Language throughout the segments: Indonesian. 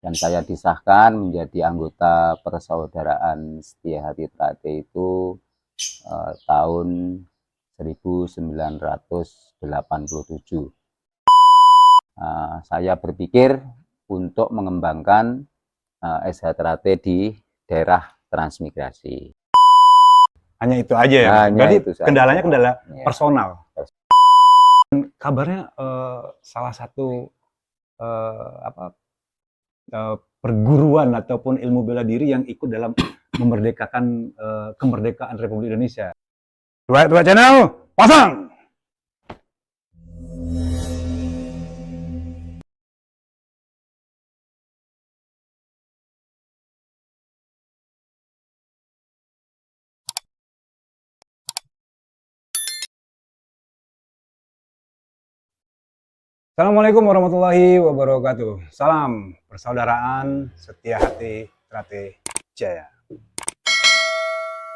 dan saya disahkan menjadi anggota Persaudaraan Setia Hati Trate itu tahun 1987. Saya berpikir untuk mengembangkan SH Trate di daerah transmigrasi. Hanya itu aja ya? Hanya Berarti itu saja. kendalanya kendala Ya. personal. Kabarnya salah satu perguruan ataupun ilmu bela diri yang ikut dalam memerdekakan kemerdekaan Republik Indonesia. Dua channel, pasang! Assalamualaikum warahmatullahi wabarakatuh. Salam persaudaraan Setia Hati Trate Jaya.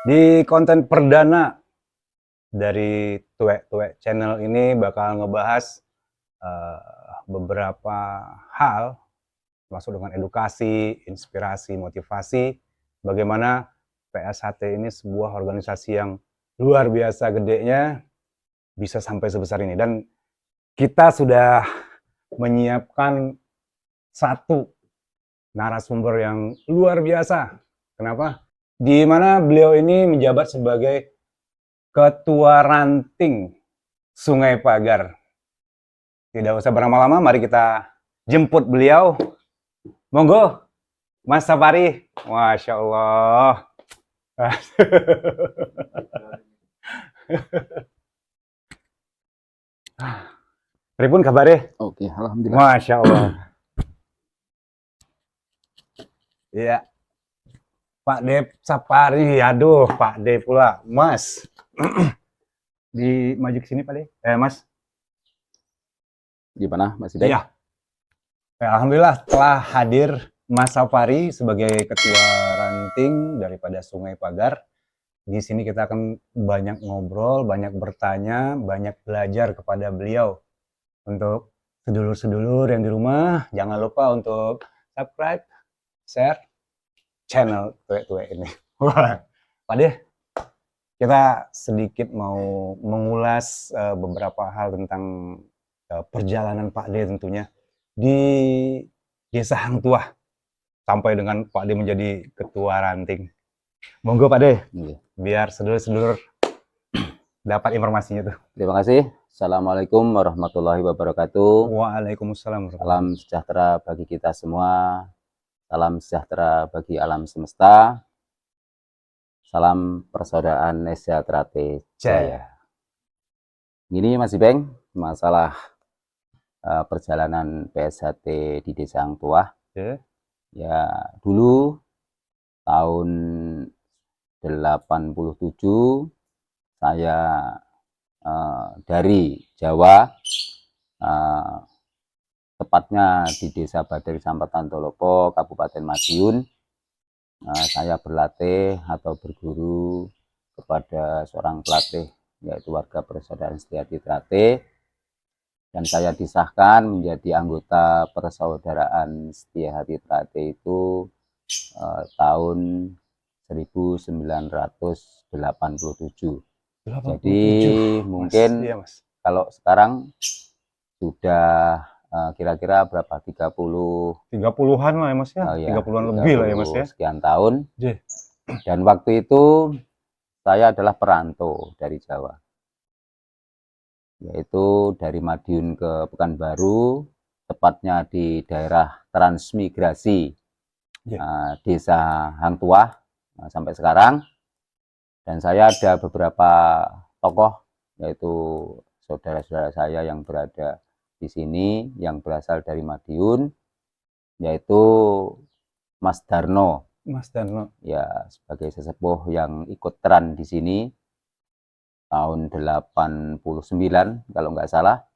Di konten perdana dari Tuek channel ini bakal ngebahas beberapa hal, termasuk dengan edukasi, inspirasi, motivasi, bagaimana PSHT ini sebuah organisasi yang luar biasa gedenya, bisa sampai sebesar ini. Dan kita sudah menyiapkan satu narasumber yang luar biasa. Kenapa? Di mana beliau ini menjabat sebagai Ketua Ranting Sungai Pagar. Tidak usah berlama-lama, mari kita jemput beliau. Monggo, Mas Sapari. Masya Allah. Pripun kabarnya? Oke, alhamdulillah. Masya Allah. Iya. Pak De Sapari, aduh Pak De pula. Mas. Di maju ke sini Pak De. Mas. Gimana, Mas Ida? Iya. Alhamdulillah telah hadir Mas Sapari sebagai Ketua Ranting daripada Sungai Pagar. Di sini kita akan banyak ngobrol, banyak bertanya, banyak belajar kepada beliau. Untuk sedulur-sedulur yang di rumah, jangan lupa untuk subscribe, share channel Tuek ini. Pak De, kita sedikit mau mengulas beberapa hal tentang perjalanan Pak De tentunya di Desa Hang Tuah sampai dengan Pak De menjadi Ketua Ranting. Monggo Pak De, biar sedulur-sedulur dapat informasinya tuh. Terima kasih. Assalamualaikum warahmatullahi wabarakatuh. Waalaikumsalam. Salam sejahtera bagi kita semua. Salam sejahtera bagi alam semesta. Salam persaudaraan SH Trate Jaya. Ini Mas Ibeng, masalah perjalanan PSHT di Desa Hang Tuah. Ya, dulu tahun 87 saya dari Jawa, tepatnya di Desa Badari Sampatan Tolopo, Kabupaten Madiun. Saya berlatih atau berguru kepada seorang pelatih, yaitu warga Persaudaraan Setia Hati Trate, dan saya disahkan menjadi anggota Persaudaraan Setia Hati Trate itu tahun 1987. Jadi mungkin Mas, kalau sekarang sudah kira-kira berapa? 30-an lah ya Mas ya? 30-an lebih lah ya Mas ya? Sekian tahun. Dan waktu itu saya adalah perantau dari Jawa, yaitu dari Madiun ke Pekanbaru, tepatnya di daerah transmigrasi Desa Hang Tuah sampai sekarang. Dan saya ada beberapa tokoh, yaitu saudara-saudara saya yang berada di sini, yang berasal dari Madiun, yaitu Mas Darno. Mas Darno. Ya, sebagai sesepuh yang ikut teran di sini tahun 89 kalau nggak salah.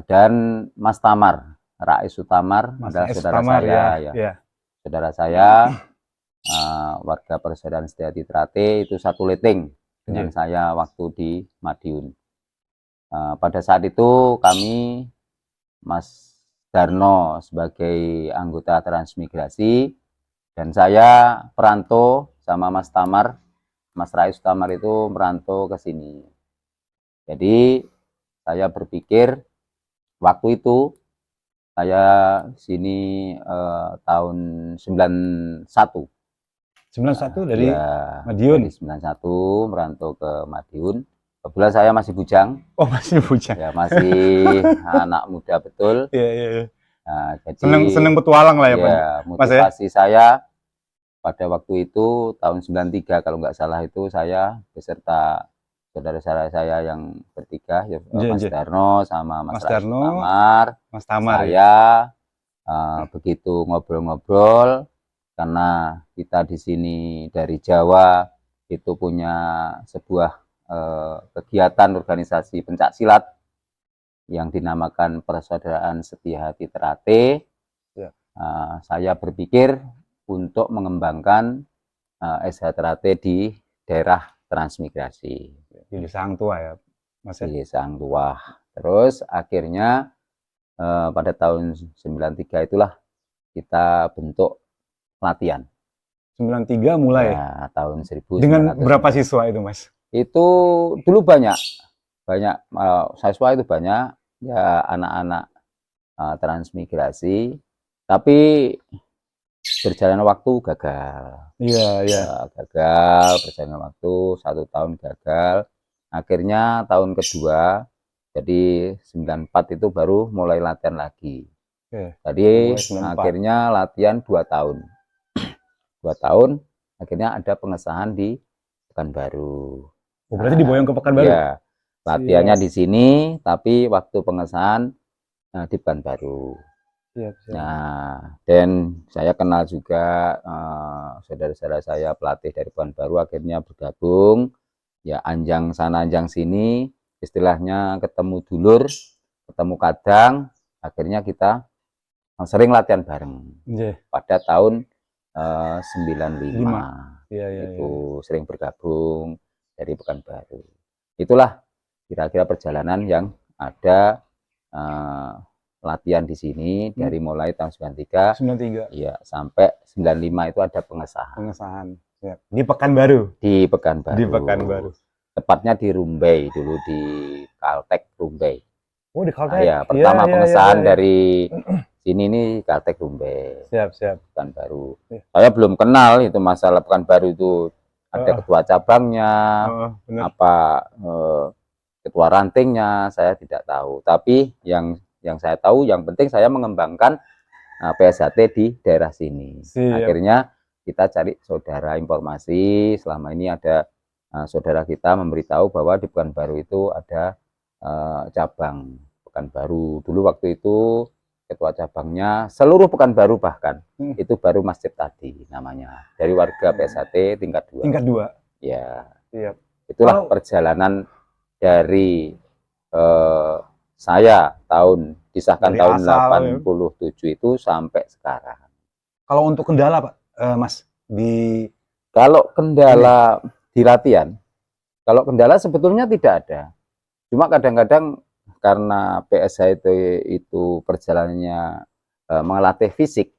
Dan Mas Tamar, Rais Sutamar, adalah saudara saya. Ya. Saudara saya, warga Persaudaraan Setia Hati Trate, itu satu leteng dengan saya waktu di Madiun. Pada saat itu kami, Mas Darno sebagai anggota transmigrasi, dan saya perantau sama Mas Tamar, Mas Rais Tamar itu merantau ke sini. Jadi saya berpikir waktu itu saya sini tahun 91. 91 dari Ya, Madiun. dari 91 merantau ke Madiun. Kebetulan saya masih bujang, Oh, masih bujang. ya masih anak muda betul. Iya, iya, iya. Nah, jadi Seneng petualang lah ya, Pak. ya Mas ya. motivasi saya pada waktu itu tahun 93 kalau nggak salah itu saya beserta saudara-saudara saya yang bertiga, ya, Iya, Mas iya. Darno sama Mas Mas Rais Darno, Tamar, Mas Tamar ya. saya begitu ngobrol-ngobrol karena kita di sini dari Jawa itu punya sebuah kegiatan organisasi pencak silat yang dinamakan Persaudaraan Setia Hati Terate. Ya. Saya berpikir untuk mengembangkan SH Terate di daerah transmigrasi Di Desa Hang Tua ya, Mas ya. di Sang Tuah. Terus akhirnya pada tahun 93 itulah kita bentuk pelatihan. 93 mulai. Ya, tahun Dengan 1900. berapa siswa itu, Mas? Itu dulu banyak siswa itu banyak, ya anak-anak transmigrasi, tapi berjalan waktu gagal. Iya, iya. Gagal berjalan waktu 1 tahun gagal. Akhirnya tahun kedua, jadi 94 itu baru mulai latihan lagi. Oke. Jadi Mulai 94. akhirnya latihan 2 tahun. 2 tahun, akhirnya ada pengesahan di Pekanbaru. Oh, berarti diboyong ke Pekanbaru? Ya, latihannya di sini, tapi waktu pengesahan di Pekanbaru. Siap, siap. Nah, dan saya kenal juga saudara-saudara saya pelatih dari Pekanbaru akhirnya bergabung. Ya, anjang sana anjang sini, istilahnya ketemu dulur, ketemu kadang, akhirnya kita sering latihan bareng. Iya. Pada tahun 95 Iya, iya, itu sering bergabung dari Pekanbaru. Itulah kira-kira perjalanan yang ada latihan di sini dari mulai tahun 93 ya sampai 95 itu ada pengesahan. Ya. Di Pekanbaru. Di Pekanbaru. Di Pekanbaru. Tepatnya di Rumbey dulu, di Kaltek Rumbey. Oh, di Kaltek. Ya, pertama pengesahan ya. dari sini nih Kaltek Rumbey. Siap, siap. Pekanbaru. Saya belum kenal itu masalah Pekanbaru itu ada ketua cabangnya, apa ketua rantingnya, saya tidak tahu. Tapi yang saya tahu, yang penting saya mengembangkan PSHT di daerah sini. Siap. Akhirnya kita cari saudara informasi. Selama ini ada saudara kita memberitahu bahwa di Pekanbaru itu ada cabang Pekanbaru. Dulu waktu itu ketua cabangnya seluruh Pekanbaru bahkan itu baru masjid tadi namanya, dari warga PSHT tingkat 2. Tingkat 2. Ya. Siap. Itulah perjalanan dari saya disahkan dari tahun asal, 87 itu sampai sekarang. Kalau untuk kendala, Pak, Mas, kalau kendala di latihan, kalau kendala sebetulnya tidak ada. Cuma kadang-kadang karena PSH itu perjalanannya melatih fisik,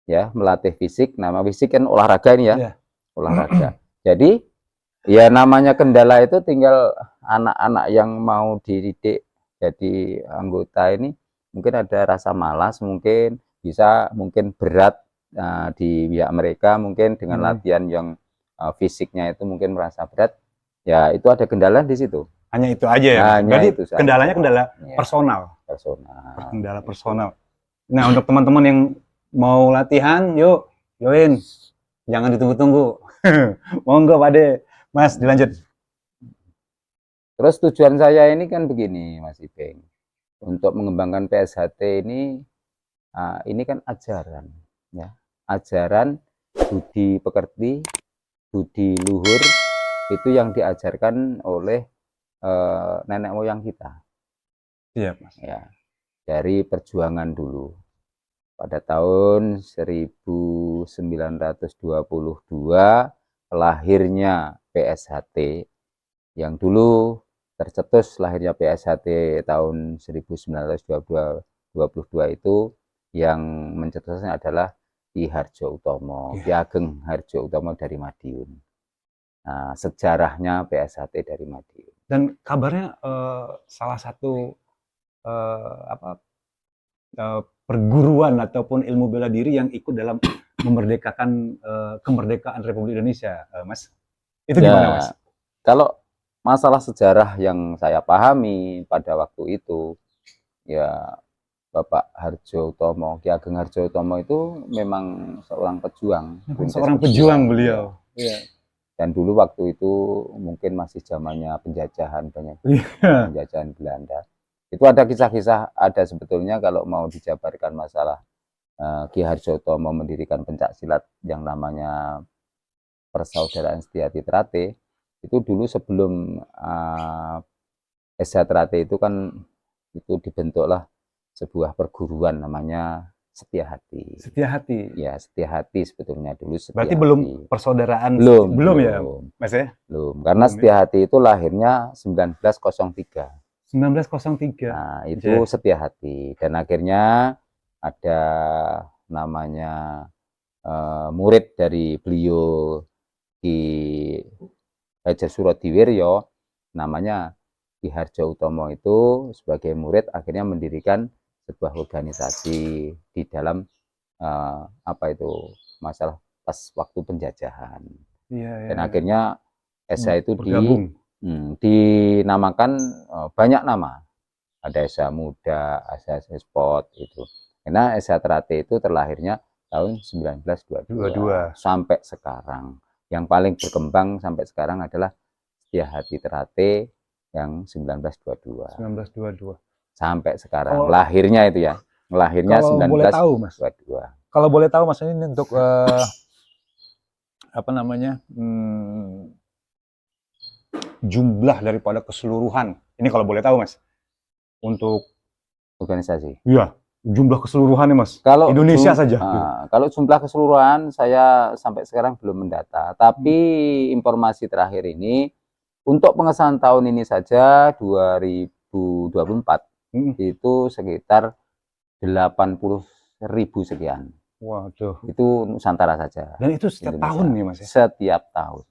ya, melatih fisik. Nama fisik kan olahraga ini ya, olahraga. Jadi ya namanya kendala itu tinggal anak-anak yang mau dididik jadi anggota ini mungkin ada rasa malas, mungkin mungkin berat di pihak mereka, mungkin dengan latihan yang fisiknya itu mungkin merasa berat. Ya itu ada kendala di situ. Hanya itu aja ya. Berarti itu kendalanya kendala personal. Kendala personal. Nah, untuk teman-teman yang mau latihan, yuk, join. Jangan ditunggu-tunggu. Monggo Pak De. Mas, dilanjut. Terus tujuan saya ini kan begini, Mas Ipeng. Untuk mengembangkan PSHT ini kan ajaran, ya. Ajaran budi pekerti, budi luhur itu yang diajarkan oleh nenek moyang kita. Iya, Mas. Ya, dari perjuangan dulu. Pada tahun 1922 lahirnya PSHT, yang dulu tercetus lahirnya PSHT tahun 1922 22 itu yang mencetusnya adalah Ki Harjo Utomo, Ki Ageng Harjo Utomo dari Madiun. Nah, sejarahnya PSHT dari Madiun. Dan kabarnya salah satu perguruan ataupun ilmu bela diri yang ikut dalam memerdekakan kemerdekaan Republik Indonesia, Mas. Itu gimana, Mas? Kalau masalah sejarah yang saya pahami pada waktu itu, ya Bapak Harjo Utomo, Ki Ageng Harjo Utomo itu memang seorang pejuang, Seorang pejuang beliau. Ya. Dan dulu waktu itu mungkin masih zamannya penjajahan, banyak penjajahan Belanda. Itu ada kisah-kisah, ada sebetulnya kalau mau dijabarkan masalah Ki Harjo Utomo mendirikan pencak silat yang namanya Persaudaraan Setia Trate. Itu dulu sebelum SH Trate itu kan itu dibentuklah sebuah perguruan namanya Setia Hati. Setia Hati. Ya, Setia Hati sebetulnya dulu Setia Berarti Hati. belum persaudaraan. Belum ya, Mas ya? Belum. Karena belum, Setia Hati itu lahirnya 1903. 1903. Nah, itu Setia Hati. Dan akhirnya ada namanya murid dari beliau Ki Hajar Surodiwiryo, namanya Ki Harjo Utomo itu sebagai murid akhirnya mendirikan sebuah organisasi di dalam apa itu masalah pas waktu penjajahan. Dan akhirnya SH itu dinamakan banyak nama. Ada SH Muda, SH Sport itu. Karena SH Trate itu terlahirnya tahun 1922 sampai sekarang. Yang paling berkembang sampai sekarang adalah Setia Hati Trate yang 1922. 1922. Sampai sekarang. Lahirnya itu ya. Lahirnya 1922. Kalau boleh tahu Mas, ini untuk apa namanya? Jumlah daripada keseluruhan. Ini kalau boleh tahu Mas. Untuk organisasi. Iya, jumlah keseluruhannya Mas. Kalau Indonesia saja. Kalau jumlah keseluruhan saya sampai sekarang belum mendata, tapi informasi terakhir ini untuk pengesahan tahun ini saja 2024 itu sekitar 80.000 sekian. Waduh. Itu Nusantara saja. Dan itu setiap tahun nih Mas ya? Setiap tahun.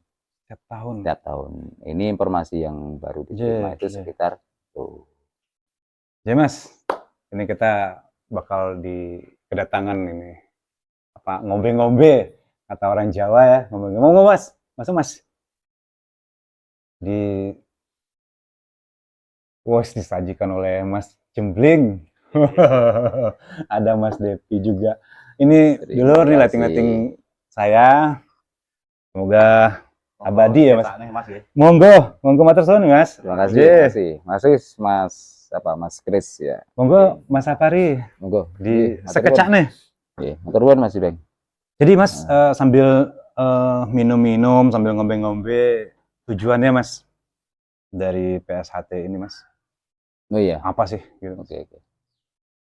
Setiap tahun. Setiap tahun. Ini informasi yang baru diterima itu sekitar tuh. Ya Mas, ini kita bakal kedatangan ini apa ngombe-ngombe kata orang Jawa ya, ngombe-ngombe Mas, masuk Mas. Disajikan oleh Mas Jembling. Ada Mas Depi juga. Ini dulu nih lighting-lighting saya. Semoga abadi ya Mas. Monggo matur suwun Mas. Terima kasih. Mas Kris ya. Monggo Mas Sapari. Monggo sekecak nih. Nggih, matur nuwun Mas Bang. Jadi Mas sambil minum-minum sambil ngombe-ngombe, tujuannya Mas dari PSHT ini Mas? Oh iya. Apa sih gitu? Oke.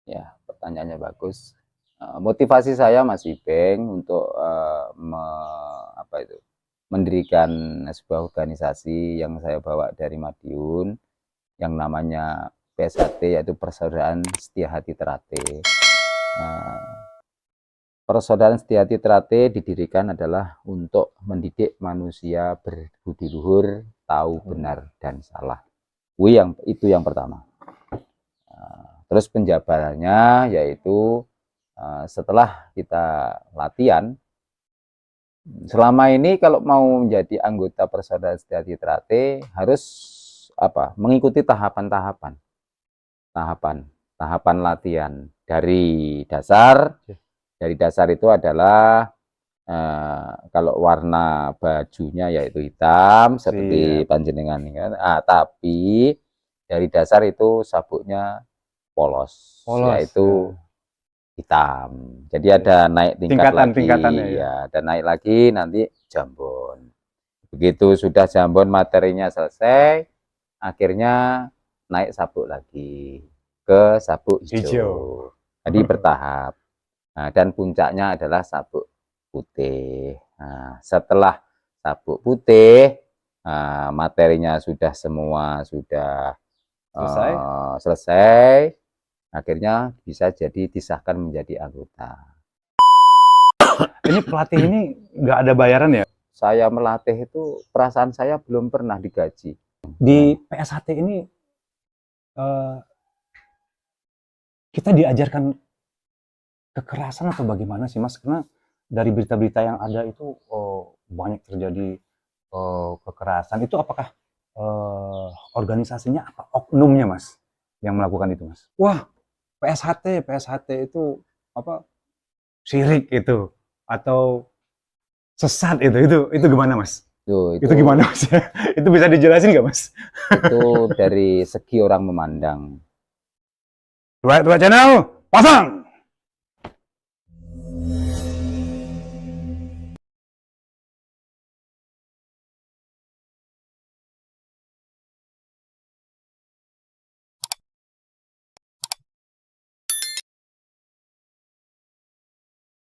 Ya, pertanyaannya bagus. Motivasi saya Mas Ipeng untuk mendirikan sebuah organisasi yang saya bawa dari Madiun yang namanya PSHT, yaitu Persaudaraan Setia Hati Trate. Persaudaraan Setia Hati Trate didirikan adalah untuk mendidik manusia berbudi luhur, tahu benar dan salah. Itu yang pertama. Terus penjabarannya yaitu setelah kita latihan, selama ini kalau mau menjadi anggota Persaudaraan Setia Hati Trate harus mengikuti tahapan latihan dari dasar. Dari dasar itu adalah kalau warna bajunya yaitu hitam seperti panjenengan kan. Tapi dari dasar itu sabuknya polos yaitu hitam. Jadi ada naik tingkatannya ya. Dan naik lagi nanti jambon. Begitu sudah jambon materinya selesai, akhirnya naik sabuk lagi ke sabuk hijau. Jadi bertahap. Nah, dan puncaknya adalah sabuk putih. Nah, setelah sabuk putih, materinya sudah semua selesai. Akhirnya bisa jadi disahkan menjadi anggota. Ini pelatih ini nggak ada bayaran ya? Saya melatih itu perasaan saya belum pernah digaji. Di PSHT ini eh, kita diajarkan kekerasan atau bagaimana sih Mas? Karena dari berita-berita yang ada itu banyak terjadi kekerasan. Itu apakah organisasinya apa oknumnya Mas yang melakukan itu Mas? Wah, PSHT itu apa? Syirik itu atau sesat itu gimana Mas? Itu Itu gimana Mas? Itu bisa dijelasin nggak Mas? itu dari segi orang memandang. Dua channel pasang.